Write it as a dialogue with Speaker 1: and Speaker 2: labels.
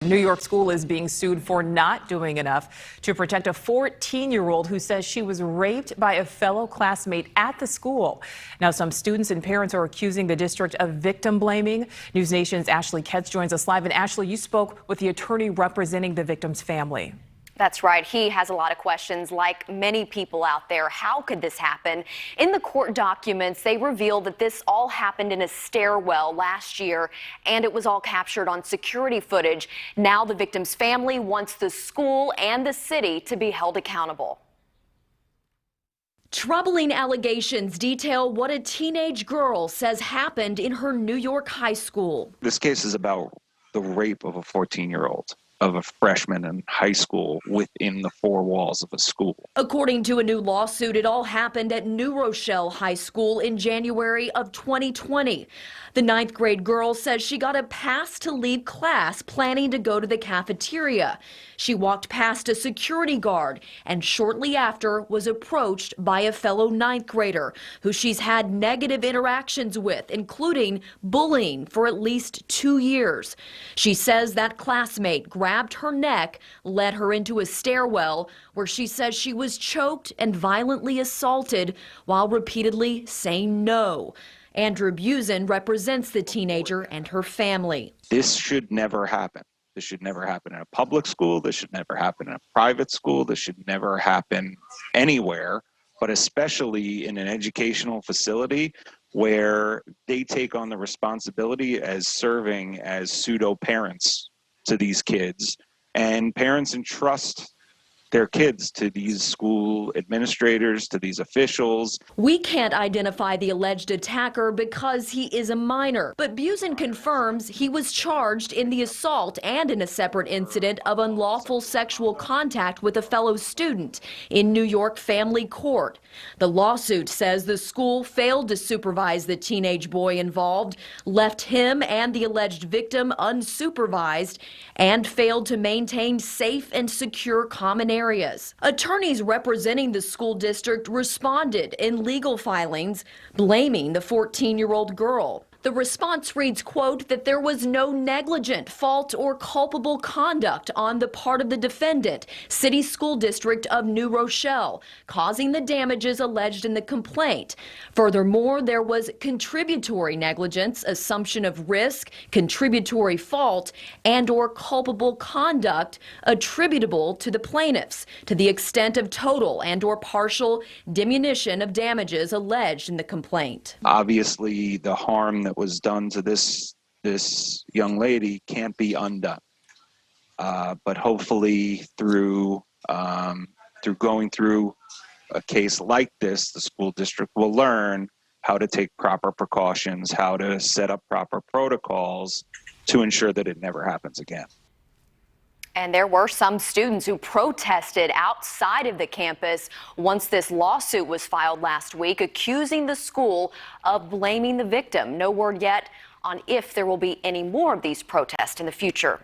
Speaker 1: New York school is being sued for not doing enough to protect a 14-year-old who says she was raped by a fellow classmate at the school. Now, some students and parents are accusing the district of victim blaming. News Nation's Ashley Ketz joins us live. And Ashley, you spoke with the attorney representing the victim's family.
Speaker 2: That's right. He has a lot of questions, like many people out there. How could this happen? In the court documents, they reveal that this all happened in a stairwell last year, and it was all captured on security footage. Now the victim's family wants the school and the city to be held accountable. Troubling allegations detail what a teenage girl says happened in her New York high school.
Speaker 3: This case is about the rape of a 14-year-old. Of a freshman in high school within the four walls of a school.
Speaker 2: According to a new lawsuit, it all happened at New Rochelle High School in January of 2020. The 9th grade girl says she got a pass to leave class planning to go to the cafeteria. She walked past a security guard and shortly after was approached by a fellow 9th grader who she's had negative interactions with, including bullying for at least 2 years. She says that classmate grabbed her neck, led her into a stairwell where she says she was choked and violently assaulted while repeatedly saying no. Andrew Buzen represents the teenager and her family.
Speaker 3: This should never happen. This should never happen in a public school. This should never happen in a private school. This should never happen anywhere, but especially in an educational facility where they take on the responsibility as serving as pseudo parents to these kids, and parents entrust their kids to these school administrators, to these officials.
Speaker 2: We can't identify the alleged attacker because he is a minor, but Buzen confirms he was charged in the assault and in a separate incident of unlawful sexual contact with a fellow student in New York family court. The lawsuit says the school failed to supervise the teenage boy involved, left him and the alleged victim unsupervised, and failed to maintain safe and secure common areas. Attorneys representing the school district responded in legal filings, blaming the 14-year-old girl. The response reads, quote, that there was no negligent, fault, or culpable conduct on the part of the defendant, City School District of New Rochelle, causing the damages alleged in the complaint. Furthermore, there was contributory negligence, assumption of risk, contributory fault, and or culpable conduct attributable to the plaintiffs to the extent of total and or partial diminution of damages alleged in the complaint.
Speaker 3: Obviously, the harm that was done to this young lady can't be undone. But hopefully through going through a case like this, the school district will learn how to take proper precautions, how to set up proper protocols to ensure that it never happens again.
Speaker 2: And there were some students who protested outside of the campus once this lawsuit was filed last week, accusing the school of blaming the victim. No word yet on if there will be any more of these protests in the future.